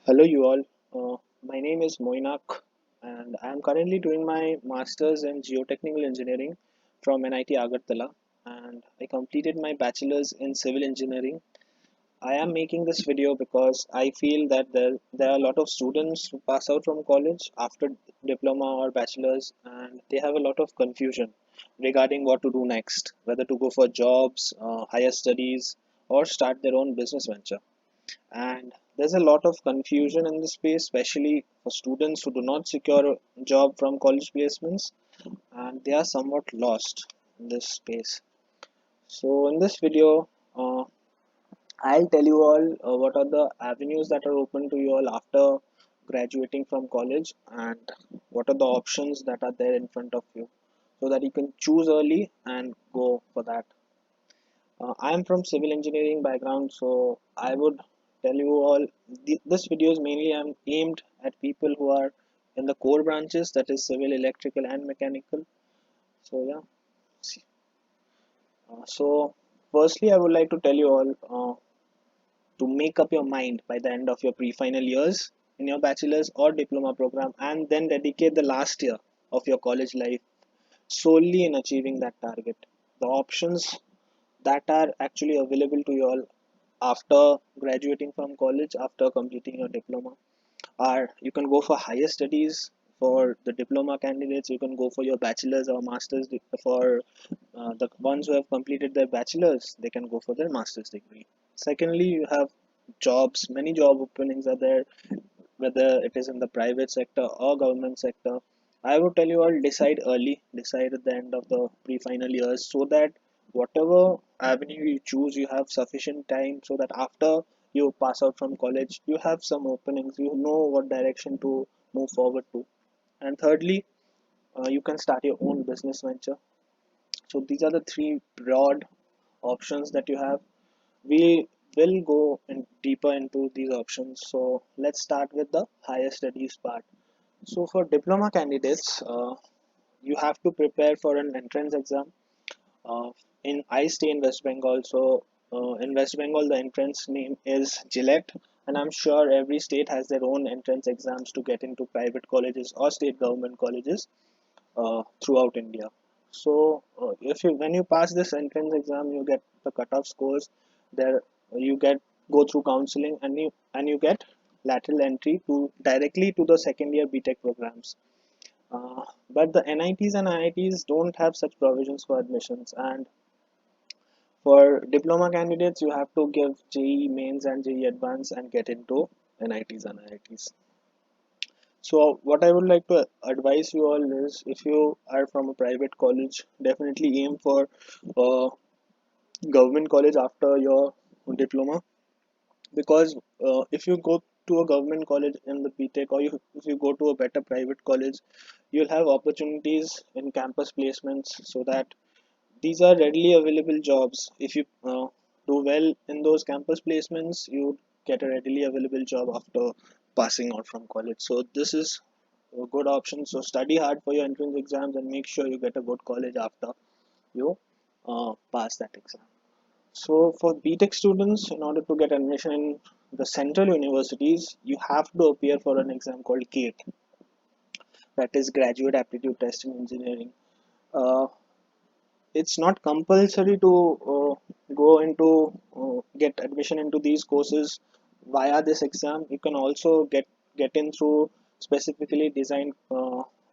Hello, you all. My name is Moinak, and I am currently doing my master's in geotechnical engineering from NIT Agartala, and I completed my bachelor's in civil engineering. I am making this video because I feel that there are a lot of students who pass out from college after diploma or bachelor's, and they have a lot of confusion regarding what to do next, whether to go for jobs, higher studies, or start their own business venture. And there's a lot of confusion in this space, especially for students who do not secure a job from college placements, and they are somewhat lost in this space. So in this video, I'll tell you all what are the avenues that are open to you all after graduating from college, and what are the options that are there in front of you, so that you can choose early and go for that. I am from civil engineering background, so I would tell you all this video is mainly aimed at people who are in the core branches, that is civil, electrical, and mechanical. So yeah. So firstly, I would like to tell you all to make up your mind by the end of your pre-final years in your bachelor's or diploma program, and then dedicate the last year of your college life solely in achieving that target. The options that are actually available to you all after graduating from college, after completing your diploma, are you can go for higher studies. For the diploma candidates, you can go for your bachelor's or master's. For the ones who have completed their bachelor's, they can go for their master's degree. Secondly, you have jobs. Many job openings are there, whether it is in the private sector or government sector. I would tell you all, decide early, decide at the end of the pre-final years, so that whatever avenue you choose, you have sufficient time, so that after you pass out from college, you have some openings, you know what direction to move forward to. And thirdly, you can start your own business venture. So these are the three broad options that you have. We will go in deeper into these options. So let's start with the higher studies part. So for diploma candidates, you have to prepare for an entrance exam. I stay in West Bengal, so in West Bengal the entrance name is Gillette, and I'm sure every state has their own entrance exams to get into private colleges or state government colleges throughout India. So if you when you pass this entrance exam, you get the cutoff scores. There you get go through counseling, and you get lateral entry to directly to the second year BTech programs. But the NITs and IITs don't have such provisions for admissions, and for diploma candidates, you have to give JEE mains and JEE advance and get into NITs and IITs. So what I would like to advise you all is, if you are from a private college, definitely aim for a government college after your diploma, because if you go to a government college in the BTech, or if you go to a better private college, you'll have opportunities in campus placements, so that these are readily available jobs. If you do well in those campus placements, you get a readily available job after passing out from college. So this is a good option. So study hard for your entrance exams and make sure you get a good college after you pass that exam. So for BTech students, in order to get admission in the central universities, you have to appear for an exam called GATE, that is Graduate Aptitude Test in Engineering. Uh, it's not compulsory to go into get admission into these courses via this exam. You can also get in through specifically designed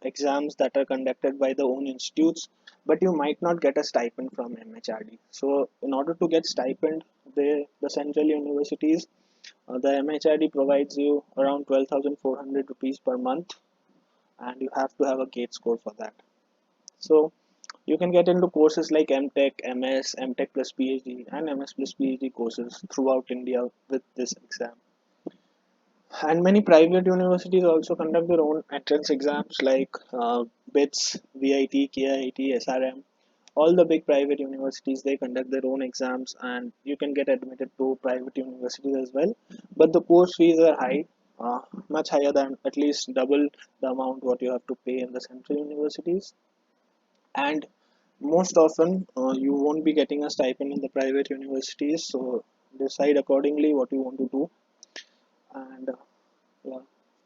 exams that are conducted by the own institutes, but you might not get a stipend from MHRD. So in order to get stipend, the central universities, the MHRD provides you around 12,400 rupees per month, and you have to have a gate score for that. So you can get into courses like MTech, MS, MTech plus PhD, and MS plus PhD courses throughout India with this exam. And many private universities also conduct their own entrance exams like BITS, VIT, KIT, SRM. All the big private universities, they conduct their own exams, and you can get admitted to private universities as well. But the course fees are high, much higher than at least double the amount what you have to pay in the central universities. And most often, you won't be getting a stipend in the private universities, so decide accordingly what you want to do. And Yeah.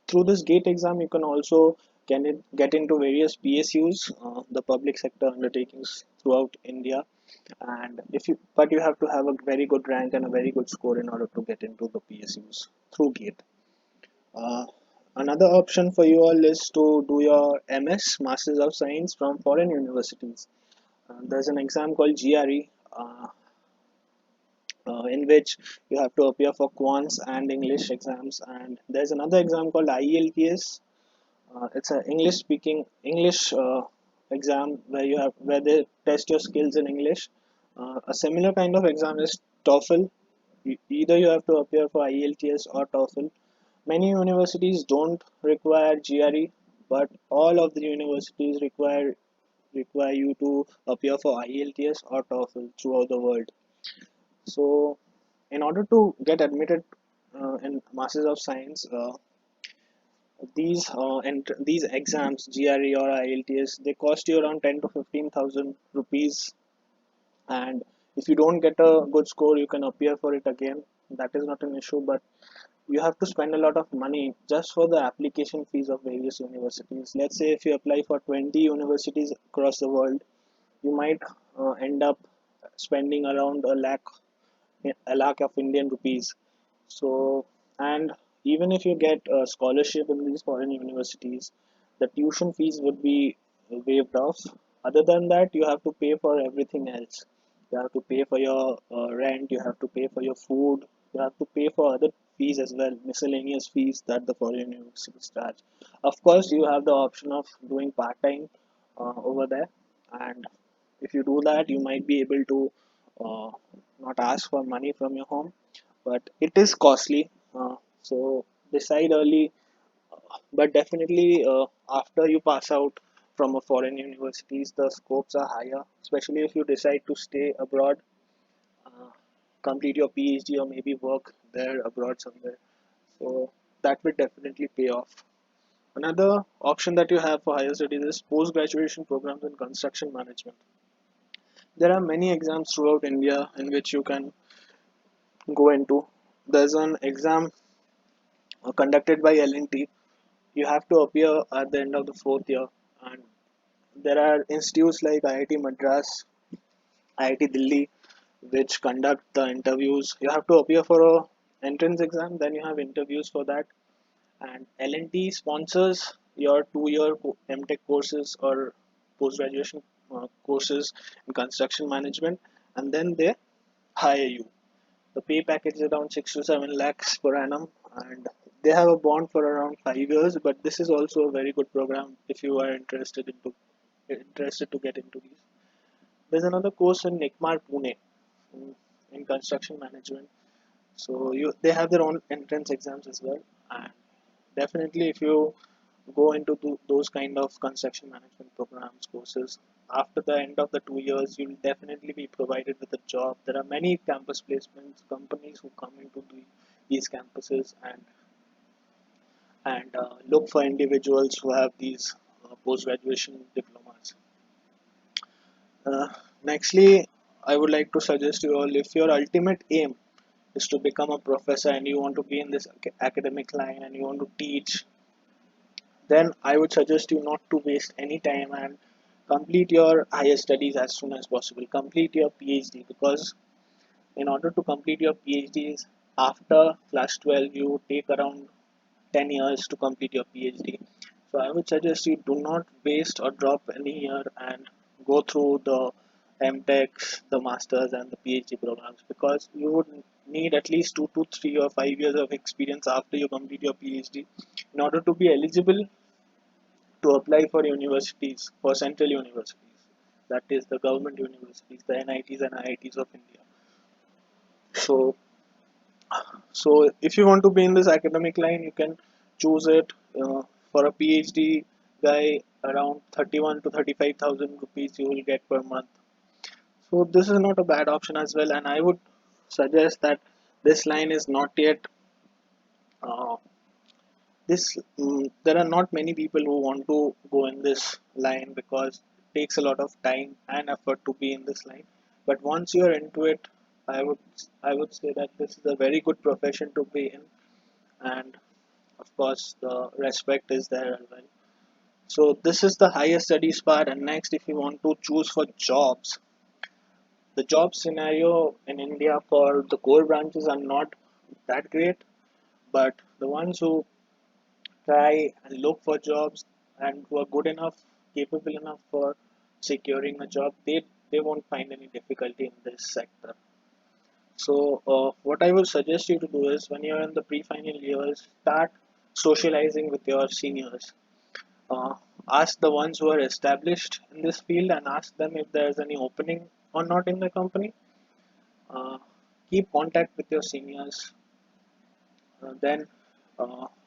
Through this GATE exam, you can also get into various PSUs, the public sector undertakings throughout India. And if you, but you have to have a very good rank and a very good score in order to get into the PSUs through GATE. Uh, Another option for you all is to do your MS, Masters of Science, from foreign universities. There's an exam called GRE, in which you have to appear for quants and English exams. And there's another exam called IELTS. It's an English speaking English exam where you have where they test your skills in English. A similar kind of exam is TOEFL. Either you have to appear for IELTS or TOEFL. Many universities don't require GRE, but all of the universities require you to appear for IELTS or TOEFL throughout the world. So, in order to get admitted in Masters of Science, these exams, GRE or IELTS, they cost you around 10 to 15,000 rupees. And if you don't get a good score, you can appear for it again. That is not an issue, but you have to spend a lot of money just for the application fees of various universities. Let's say if you apply for 20 universities across the world, you might end up spending around a lakh of Indian rupees. So, and even if you get a scholarship in these foreign universities, the tuition fees would be waived off. Other than that, you have to pay for everything else. You have to pay for your rent, you have to pay for your food, you have to pay for other fees as well, miscellaneous fees that the foreign universities charge. Of course, you have the option of doing part time over there, and if you do that, you might be able to uh, not ask for money from your home, but it is costly. So decide early, but definitely after you pass out from a foreign universities, the scopes are higher, especially if you decide to stay abroad, uh, complete your PhD or maybe work there abroad somewhere. So that will definitely pay off. Another option that you have for higher studies is post graduation programs in construction management. There are many exams throughout India in which you can go into. There's an exam conducted by L&T. You have to appear at the end of the fourth year, and there are institutes like IIT Madras, IIT Delhi, which conduct the interviews. You have to appear for a entrance exam, then you have interviews for that, and L&T sponsors your 2 year MTech courses or post graduation courses in construction management, and then they hire you. The pay package is around 6 to 7 lakhs per annum, and they have a bond for around 5 years. But this is also a very good program if you are interested to get into these. There's another course in NICMAR Pune in construction management. So they have their own entrance exams as well, and definitely if you go into those kind of construction management programs courses, after the end of the 2 years you'll definitely be provided with a job. There are many campus placements companies who come into these campuses and look for individuals who have these post graduation diplomas. uh, Nextly, I would like to suggest you all, if your ultimate aim is to become a professor and you want to be in this academic line and you want to teach, then I would suggest you not to waste any time and complete your higher studies as soon as possible. Complete your PhD, because in order to complete your PhDs after class 12, you take around 10 years to complete your PhD. So I would suggest you do not waste or drop any year and go through the MTechs, the masters, and the PhD programs, because you would need at least 2 to 3 or 5 years of experience after you complete your PhD in order to be eligible to apply for universities, for central universities, that is the government universities, the NITs and IITs of India. So so if you want to be in this academic line, you can choose it. For a PhD guy, around 31 to 35,000 rupees you will get per month. So this is not a bad option as well, and I would suggest that this line is not yet uh, this there are not many people who want to go in this line, because it takes a lot of time and effort to be in this line. But once you are into it, i would I would say that this is a very good profession to be in. And of course the respect is there as well. So this is the higher studies part. And next, if you want to choose for jobs, the job scenario in India for the core branches are not that great, but the ones who try and look for jobs and who are good enough, capable enough for securing a job, they won't find any difficulty in this sector. So, what I would suggest you to do is when you're in the pre-final years, start socializing with your seniors. Uh, Ask the ones who are established in this field and ask them if there's any opening or not in the company. Uh, Keep contact with your seniors. Then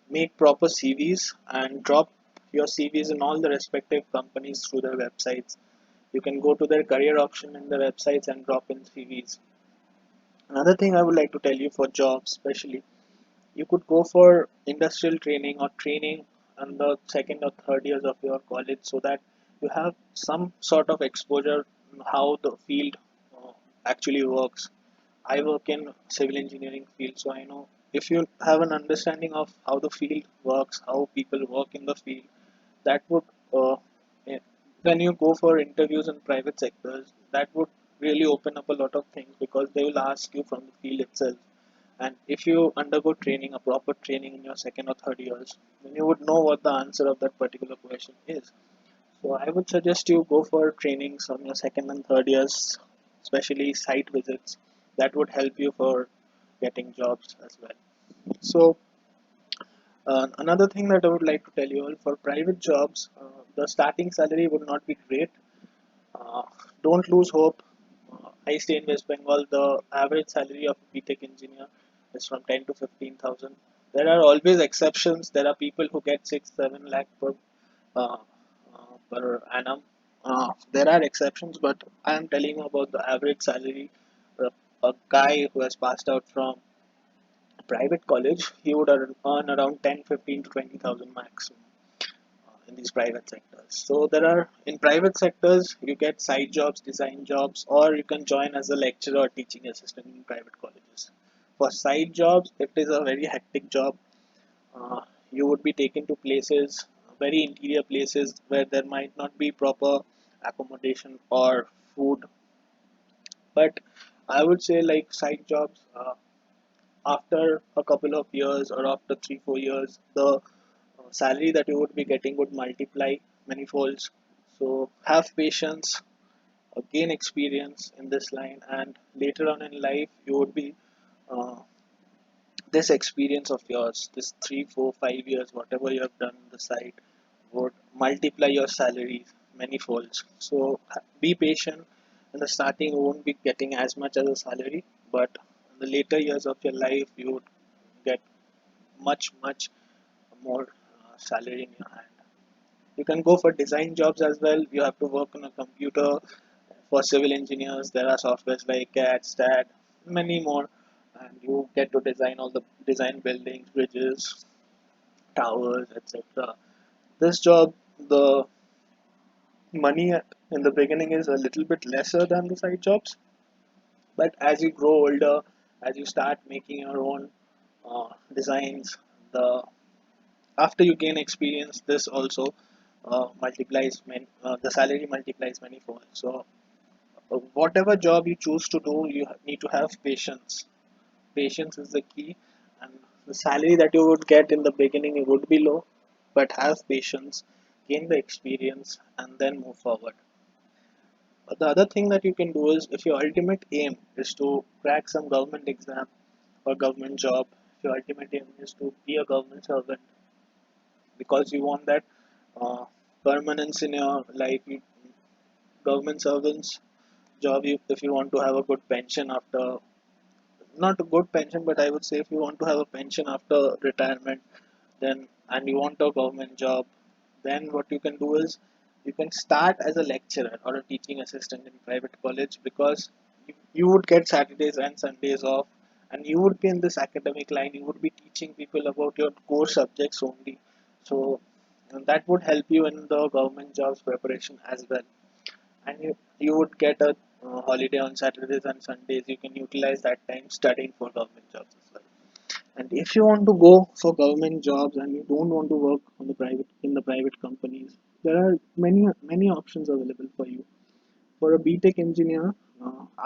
make proper CVs and drop your CVs in all the respective companies through their websites. You can go to their career option in the websites and drop in CVs. Another thing I would like to tell you for jobs, especially, you could go for industrial training or training in the second or third years of your college so that you have some sort of exposure on how the field uh, actually works. I work in civil engineering field, so I know if you have an understanding of how the field works, how people work in the field, that would eh, when you go for interviews in private sectors, that would really open up a lot of things because they will ask you from the field itself. And if you undergo training, a proper training in your second or third years, then you would know what the answer of that particular question is. So I would suggest you go for trainings on your second and third years, especially site visits. That would help you for getting jobs as well. So another thing that I would like to tell you all, for private jobs, the starting salary would not be great. Uh, don't lose hope. I stay in West Bengal. The average salary of a BTech engineer is from 10 to 15,000. There are always exceptions. There are people who get 6, 7 lakh per annum. There are exceptions, but I am telling you about the average salary. A guy who has passed out from private college, he would earn around 10, 15 to 20,000 maximum in these private sectors. So there are in private sectors you get side jobs, design jobs, or you can join as a lecturer or teaching assistant in private colleges. For side jobs, it is a very hectic job. Uh, you would be taken to places, very interior places where there might not be proper accommodation or food. But I would say like side jobs. After a couple of years or after 3 4 years the salary that you would be getting would multiply many folds. So have patience, gain experience in this line, and later on in life you would be uh, this experience of yours, this 3 4 5 years whatever you have done on the side, would multiply your salary many folds. So be patient. In the starting you won't be getting as much as a salary, but in the later years of your life you would get much more salary in your hand. You can go for design jobs as well. You have to work on a computer. For civil engineers there are softwares like CAD, STAD, many more, and you get to design all the design buildings, bridges, towers, etc. This job, the money in the beginning is a little bit lesser than the side jobs, but as you grow older, as you start making your own designs, the after you gain experience, this also the salary multiplies manifold. So whatever job you choose to do, you need to have patience. Patience is the key, and the salary that you would get in the beginning it would be low, but have patience, gain the experience, and then move forward. The other thing that you can do is, if your ultimate aim is to crack some government exam or government job, if your ultimate aim is to be a government servant because you want that permanence in your life, government servants job, if you want to have a good pension after, not a good pension, but I would say if you want to have a pension after retirement, then and you want a government job, then what you can do is you can start as a lecturer or a teaching assistant in private college, because you would get Saturdays and Sundays off, and you would be in this academic line, you would be teaching people about your core subjects only. So and that would help you in the government jobs preparation as well. And you would get a holiday on Saturdays and Sundays. You can utilize that time studying for government jobs as well. And if you want to go for government jobs and you don't want to work on the private in the private companies, there are many options available for you. For a BTech engineer,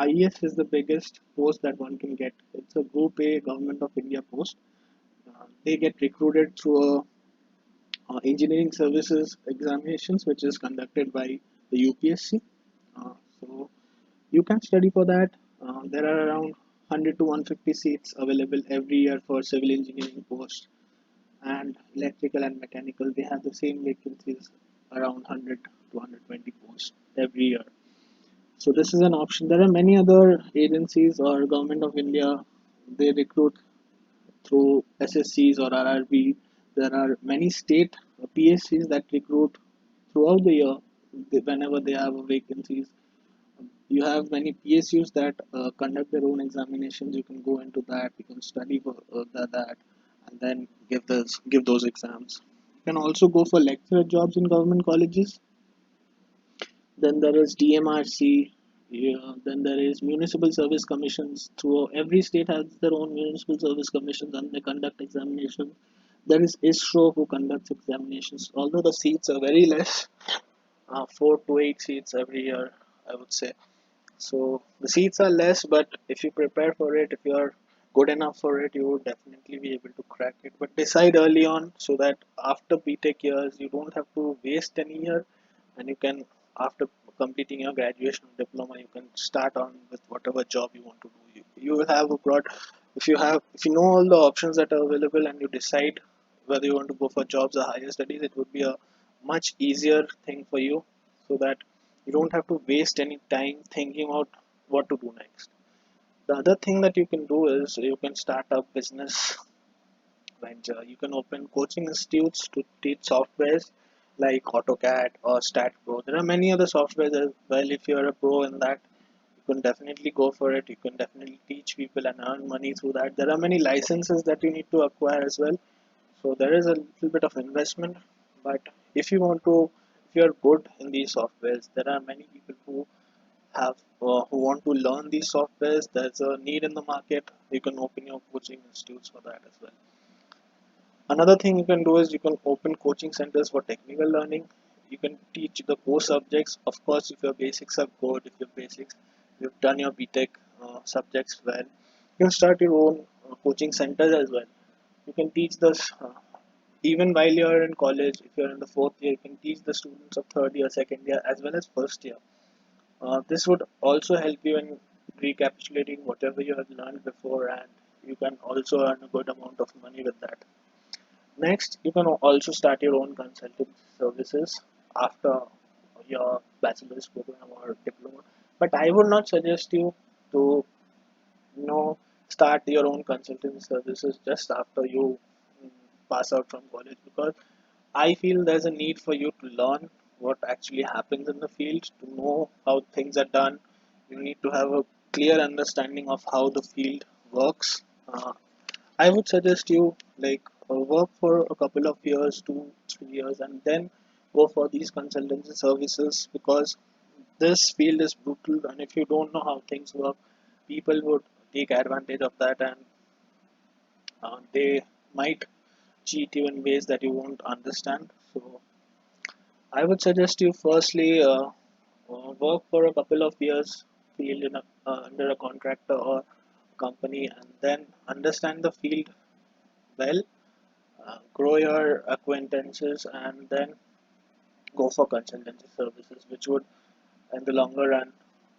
IES is the biggest post that one can get. It's a Group A Government of India post. They get recruited through a engineering services examinations, which is conducted by the UPSC. So you can study for that. There are around 100 to 150 seats available every year for civil engineering posts, and electrical and mechanical. They have the same vacancies, around 100 to 120 posts every year. So this is an option. There are many other agencies or government of India. They recruit through SSCs or RRB. There are many state PSCs that recruit throughout the year whenever they have vacancies. You have many PSUs that conduct their own examinations. You can go into that. You can study for that, and then give those exams. You can also go for lecturer jobs in government colleges. Then there is DMRC. Yeah, then there is municipal service commissions. Through every state has their own municipal service commissions and they conduct examinations. There is ISRO who conducts examinations. Although the seats are very less, 4 to 8 seats every year, I would say. So the seats are less, but if you prepare for it, if you are good enough for it, you would definitely be able to crack it. But decide early on so that after BTech years, you don't have to waste any year, and you can, after completing your graduation diploma, you can start on with whatever job you want to do. You will have a broad, if you know all the options that are available, and you decide whether you want to go for jobs or higher studies, it would be a much easier thing for you, so that you don't have to waste any time thinking about what to do next. The other thing that you can do is you can start a business venture. You can open coaching institutes to teach softwares like AutoCAD or StatPro. There are many other softwares as well. If you're a pro in that, you can definitely go for it. You can definitely teach people and earn money through that. There are many licenses that you need to acquire as well. So there is a little bit of investment, but if you want to, if you are good in these softwares, there are many people have who want to learn these softwares. There's a need in the market. You can open your coaching institutes for that as well. Another thing you can do is you can open coaching centers for technical learning. You can teach the core subjects. Of course, if your basics are good, if your basics, you've done your BTech subjects well, you can start your own coaching centers as well. You can teach this even while you're in college. If you're in the fourth year, you can teach the students of third year, second year, as well as first year. This would also help you in recapitulating whatever you have learned before, and you can also earn a good amount of money with that. Next, you can also start your own consulting services after your bachelor's program or diploma. But I would not suggest you to, start your own consulting services just after you mm, pass out from college, because I feel there's a need for you to learn what actually happens in the field, to know how things are done. You need to have a clear understanding of how the field works. I would suggest you work for a couple of years, 2, 3 years, and then go for these consultancy services, because this field is brutal, and if you don't know how things work, people would take advantage of that, and they might cheat you in ways that you won't understand. So I would suggest you firstly work for a couple of years, field under a contractor or company, and then understand the field well, grow your acquaintances, and then go for consultancy services, which would, in the longer run,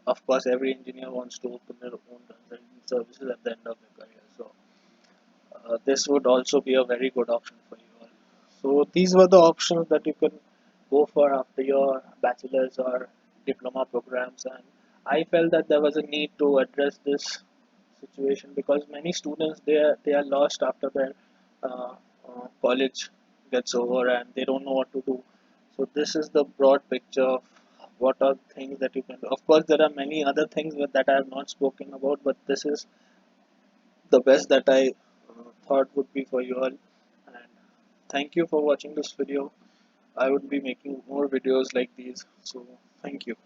of course, every engineer wants to open their own consulting services at the end of their career. So this would also be a very good option for you all. So these were the options that you can go for after your bachelor's or diploma programs, and I felt that there was a need to address this situation, because many students, they are lost after their college gets over and they don't know what to do. So this is the broad picture of what are things that you can do. Of course, there are many other things that I have not spoken about, but this is the best that I thought would be for you all. And thank you for watching this video. I would be making more videos like these. So thank you.